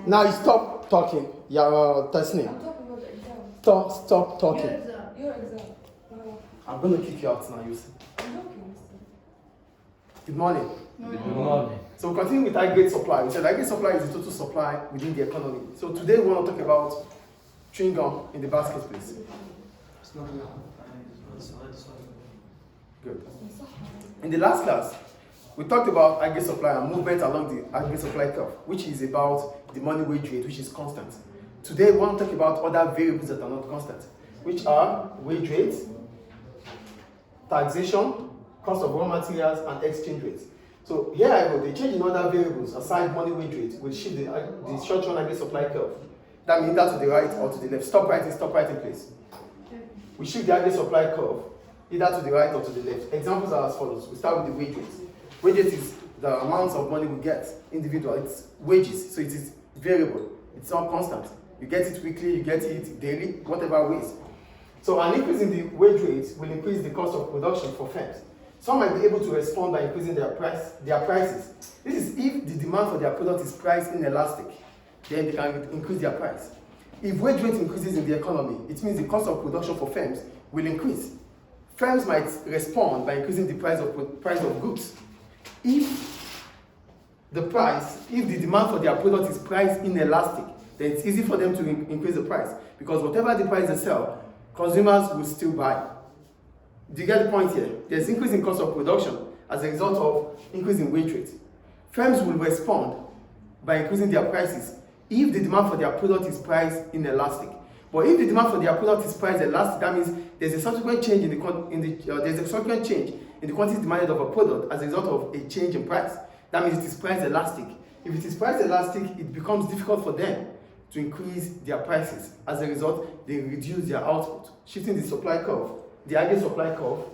Now you stop talking. You're listening. I'm talking about the exam. Stop talking. Your exam. I'm going to kick you out now, you see. I'm okay, mister. Good morning. Good morning. So we continue with aggregate supply. We said aggregate supply is the total supply within the economy. So today we want to talk about chewing gum in the basket, please. Good. In the last class, we talked about aggregate supply and movement along the aggregate supply curve, which is about the money wage rate, which is constant. Today we want to talk about other variables that are not constant, which are wage rates, taxation, cost of raw materials, and exchange rates. So here I go, the change in other variables aside money wage rate will shift the short-run aggregate supply curve. That means either to the right or to the left. Stop writing, please. We shift the aggregate supply curve either to the right or to the left. Examples are as follows. We start with the wage rate. Wage rate is the amount of money we get, individual. It's wages, so it is variable. It's not constant. You get it weekly, you get it daily, whatever ways. So an increase in the wage rate will increase the cost of production for firms. Some might be able to respond by increasing their prices. This is if the demand for their product is price inelastic, then they can increase their price. If wage rate increases in the economy, it means the cost of production for firms will increase. Firms might respond by increasing the price of goods. If the demand for their product is price inelastic, then it's easy for them to increase the price, because whatever the price they sell, consumers will still buy. Do you get the point here? There's increase in cost of production as a result of increase in wage rate. Firms will respond by increasing their prices if the demand for their product is price inelastic. But if the demand for their product is price elastic, that means there's a subsequent change in the quantity demanded of a product as a result of a change in price. That means it is price elastic. If it is price elastic, it becomes difficult for them to increase their prices. As a result, they reduce their output, shifting the supply curve, the aggregate supply curve,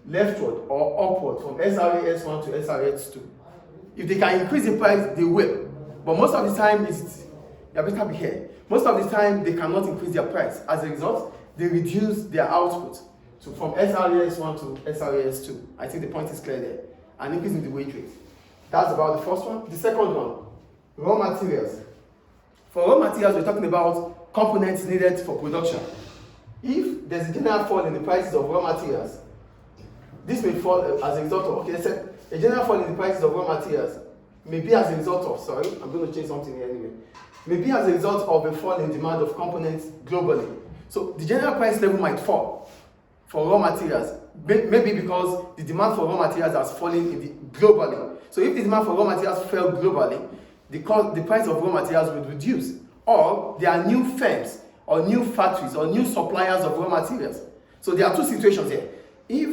leftward or upward from SRAS1 to SRAS2. If they can increase the price, they will. But most of the time, most of the time, they cannot increase their price. As a result, they reduce their output. So from SRAS1 to SRAS2. I think the point is clear there. An increase in the wage rate. That's about the first one. The second one, raw materials. For raw materials, we're talking about components needed for production. If there's a general fall in the prices of raw materials, this may fall as a result of, a general fall in the prices of raw materials may be as a result of, I'm going to change something here anyway, may be as a result of a fall in demand of components globally. So the general price level might fall for raw materials, maybe because the demand for raw materials has fallen globally. So if the demand for raw materials fell globally, the price of raw materials would reduce. Or there are new firms, or new factories, or new suppliers of raw materials. So there are two situations here. If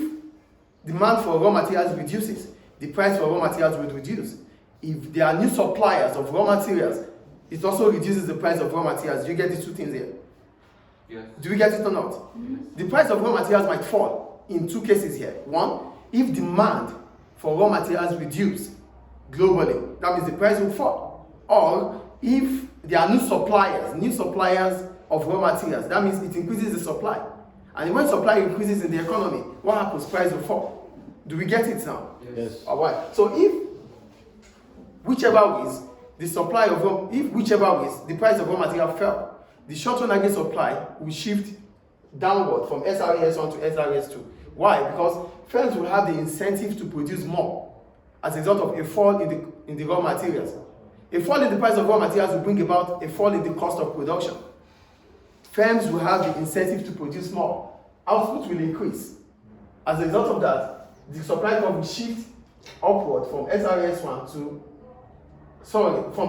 demand for raw materials reduces, the price for raw materials will reduce. If there are new suppliers of raw materials, it also reduces the price of raw materials. Do you get these two things here? Yes. Do we get it or not? Mm-hmm. The price of raw materials might fall in two cases here. One, if demand for raw materials reduce globally, that means the price will fall. Or if there are new suppliers of raw materials, that means it increases the supply. And when supply increases in the economy, what happens? Price will fall. Do we get it now? Yes. All right. So if whichever ways the price of raw material fell, the short-run aggregate supply will shift downward from SRAS1 to SRAS2. Why? Because firms will have the incentive to produce more as a result of a fall in the raw materials. A fall in the price of raw materials will bring about a fall in the cost of production. Firms will have the incentive to produce more. Output will increase. As a result of that, the supply curve will shift upward from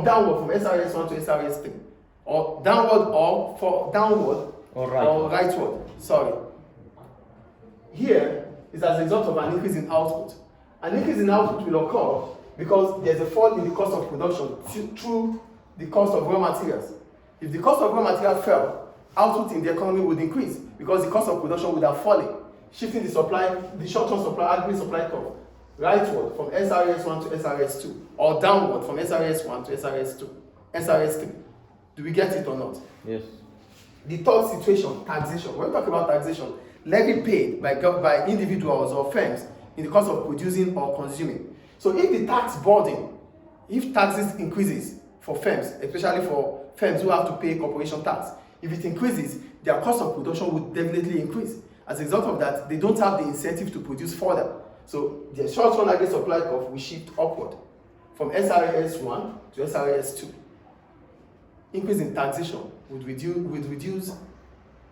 downward from SRAS1 to SRAS3. Or downward or rightward. Here is as a result of an increase in output. An increase in output will occur because there's a fall in the cost of production through the cost of raw materials. If the cost of raw materials fell, output in the economy would increase because the cost of production would have fallen, shifting the short-term aggregate supply curve rightward from SRAS1 to SRAS2, or downward from SRAS1 to SRAS3. Do we get it or not? Yes. The third situation, taxation. When we talk about taxation, levy paid by individuals or firms in the cost of producing or consuming. So if the tax burden, if taxes increases for firms, especially for firms who have to pay corporation tax. If it increases, their cost of production would definitely increase. As a result of that, they don't have the incentive to produce further. So the short-run aggregate supply curve will shift upward from SRAS 1 to SRAS 2. Increase in taxation would reduce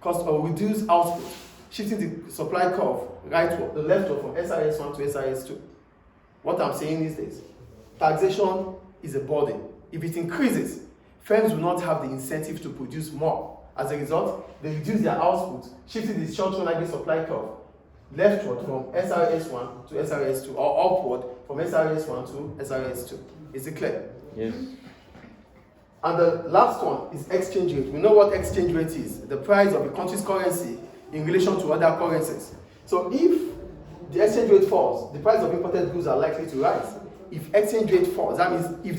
cost or reduce output, shifting the supply curve rightward, the leftward from SRAS 1 to SRAS 2. What I'm saying is this: taxation is a burden. If it increases, firms will not have the incentive to produce more. As a result, they reduce their output, shifting the short-run aggregate supply curve leftward from SRAS 1 to SRAS 2, or upward from SRAS 1 to SRAS 2. Is it clear? Yes. And the last one is exchange rate. We know what exchange rate is: the price of a country's currency in relation to other currencies. So if the exchange rate falls, the price of imported goods are likely to rise. If exchange rate falls, that means if the